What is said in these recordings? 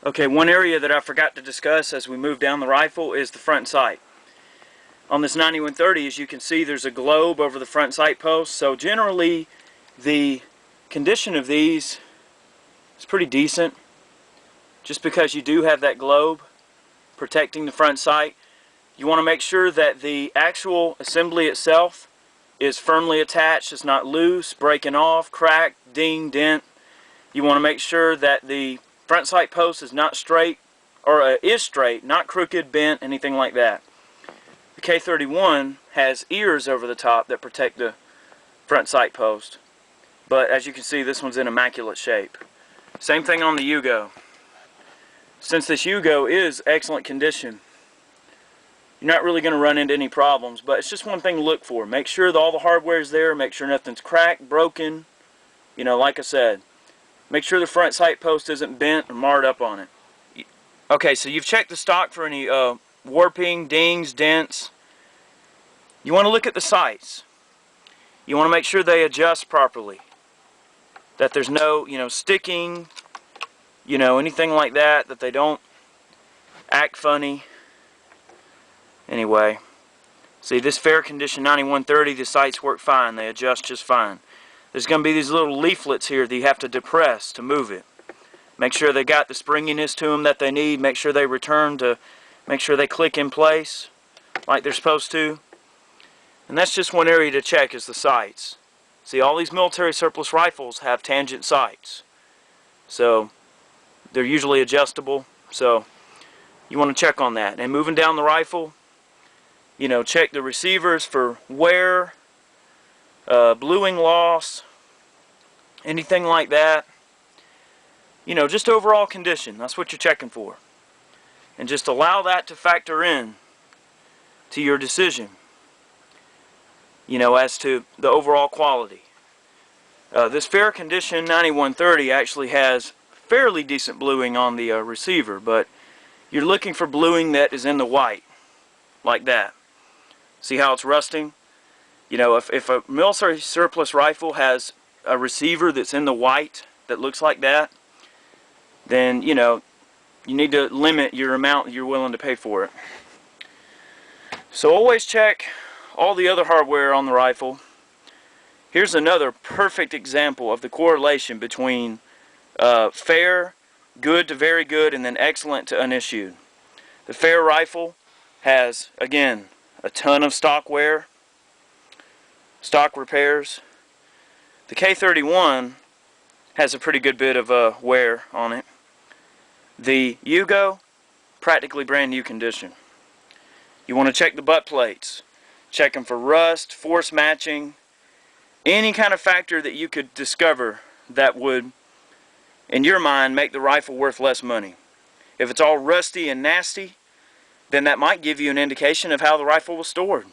Okay, one area that I forgot to discuss as we move down the rifle is the front sight. On this 9130, as you can see, there's a globe over the front sight post. So generally, the condition of these is pretty decent, just because you do have that globe protecting the front sight. You want to make sure that the actual assembly itself is firmly attached. It's not loose, breaking off, cracked, ding, dent. You want to make sure that the front sight post is not straight, or is straight, not crooked, bent, anything like that. The K31 has ears over the top that protect the front sight post, but as you can see, this one's in immaculate shape. Same thing on the Yugo. Since this Yugo is excellent condition, you're not really going to run into any problems, but it's just one thing to look for. Make sure that all the hardware is there, make sure nothing's cracked, broken, like I said. Make sure the front sight post isn't bent or marred up on it. Okay, so you've checked the stock for any warping, dings, dents. You want to look at the sights. You want to make sure they adjust properly. That there's no, sticking, anything like that, that they don't act funny. Anyway, see, this fair condition 9130, the sights work fine. They adjust just fine. There's going to be these little leaflets here that you have to depress to move it. Make sure they got the springiness to them that they need. Make sure they return to, make sure they click in place like they're supposed to. And that's just one area to check, is the sights. See, all these military surplus rifles have tangent sights. So they're usually adjustable. So you want to check on that. And moving down the rifle, check the receivers for wear, bluing loss, anything like that. Just overall condition. That's what you're checking for. And just allow that to factor in to your decision, as to the overall quality. This fair condition 9130 actually has fairly decent bluing on the receiver, but you're looking for bluing that is in the white, like that. See how it's rusting? If a military surplus rifle has a receiver that's in the white that looks like that, then you need to limit your amount you're willing to pay for it. So always check all the other hardware on the rifle. Here's another perfect example of the correlation between fair, good to very good, and then excellent to unissued. The fair rifle has, again, a ton of stock wear, stock repairs. The K31 has a pretty good bit of wear on it. The Yugo, practically brand new condition. You want to check the butt plates. Check them for rust, force matching, any kind of factor that you could discover that would, in your mind, make the rifle worth less money. If it's all rusty and nasty, then that might give you an indication of how the rifle was stored.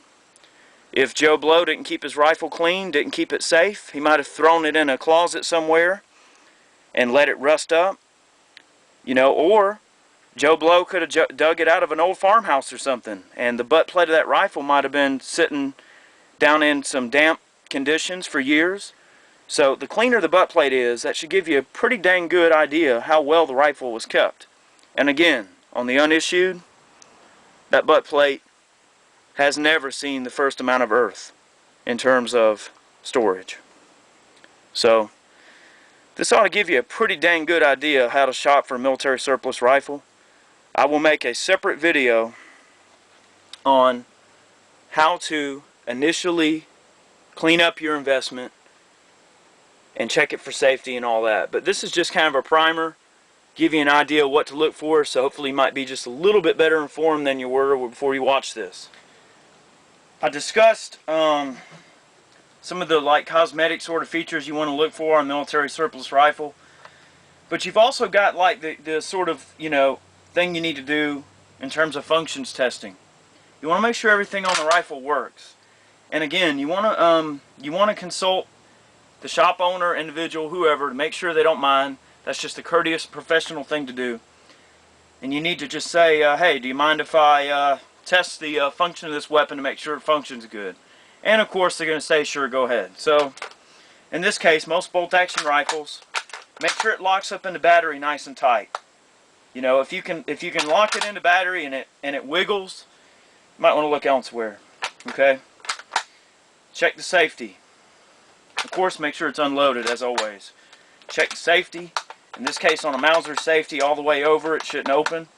If Joe Blow didn't keep his rifle clean, didn't keep it safe, he might have thrown it in a closet somewhere and let it rust up. Or Joe Blow could have dug it out of an old farmhouse or something, and the butt plate of that rifle might have been sitting down in some damp conditions for years. So the cleaner the butt plate is, that should give you a pretty dang good idea how well the rifle was kept. And again, on the unissued, that butt plate has never seen the first amount of earth in terms of storage. So this ought to give you a pretty dang good idea of how to shop for a military surplus rifle. I will make a separate video on how to initially clean up your investment and check it for safety and all that. But this is just kind of a primer, give you an idea of what to look for, so hopefully you might be just a little bit better informed than you were before you watched this. I discussed some of the cosmetic sort of features you want to look for on a military surplus rifle, but you've also got the sort of thing you need to do in terms of functions testing. You want to make sure everything on the rifle works, and again, you want to consult the shop owner, individual, whoever, to make sure they don't mind. That's just a courteous, professional thing to do. And you need to just say, hey, do you mind if I test the function of this weapon to make sure it functions good? And of course they're going to say, sure, go ahead. So in this case, most bolt action rifles, make sure it locks up in the battery nice and tight. You know, if you can lock it into battery and it wiggles, you might want to look elsewhere. Okay. Check the safety. Of course, make sure it's unloaded as always. Check the safety. In this case, on a Mauser safety, all the way over it shouldn't open.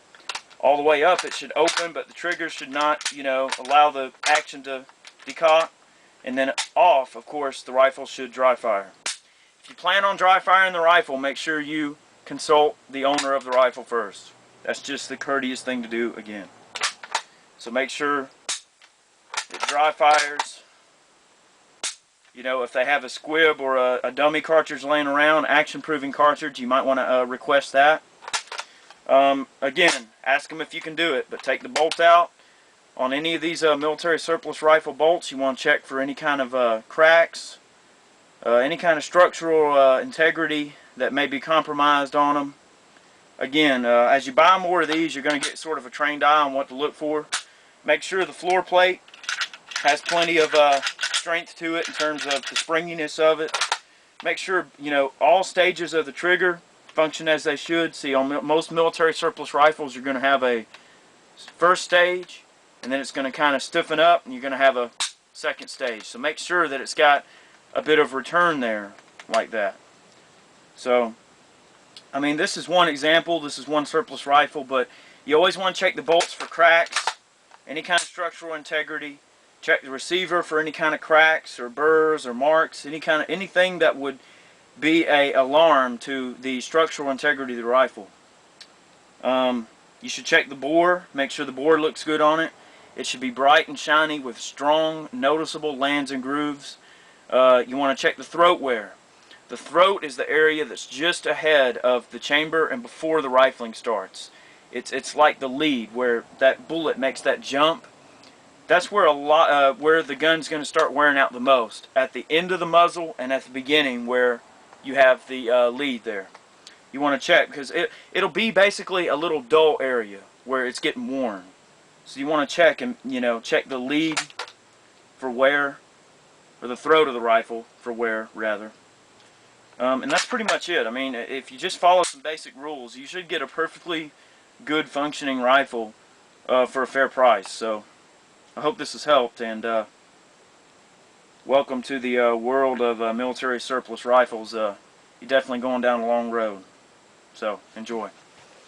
All the way up it should open, but the trigger should not, you know, allow the action to decock. And then off, of course, the rifle should dry fire. If you plan on dry firing the rifle, make sure you consult the owner of the rifle first. That's just the courteous thing to do again. So make sure it dry fires. You know, if they have a squib or a dummy cartridge laying around, action-proofing cartridge, you might want to request that. Again, ask them if you can do it, but take the bolt out. On any of these military surplus rifle bolts, you want to check for any kind of cracks, any kind of structural integrity that may be compromised on them. Again, as you buy more of these, you're going to get sort of a trained eye on what to look for. Make sure the floor plate has plenty of strength to it in terms of the springiness of it. Make sure, you know, all stages of the trigger function as they should. See, on most military surplus rifles, you're going to have a first stage, and then it's going to kind of stiffen up, and you're going to have a second stage. So make sure that it's got a bit of return there, like that. So, I mean, this is one example. This is one surplus rifle, but you always want to check the bolts for cracks, any kind of structural integrity. Check the receiver for any kind of cracks or burrs or marks, anything that would be an alarm to the structural integrity of the rifle. You should check the bore, make sure the bore looks good on it. It should be bright and shiny with strong, noticeable lands and grooves. You want to check the throat wear. The throat is the area that's just ahead of the chamber and before the rifling starts. It's like the lead where that bullet makes that jump. That's where where the gun's going to start wearing out the most. At the end of the muzzle and at the beginning where you have the lead there. You want to check because it'll be basically a little dull area where it's getting worn. So you want to check and, you know, check the lead for wear, or the throat of the rifle for wear rather. And that's pretty much it. I mean, if you just follow some basic rules, you should get a perfectly good functioning rifle for a fair price. So I hope this has helped, and welcome to the world of military surplus rifles. You're definitely going down a long road. So, enjoy.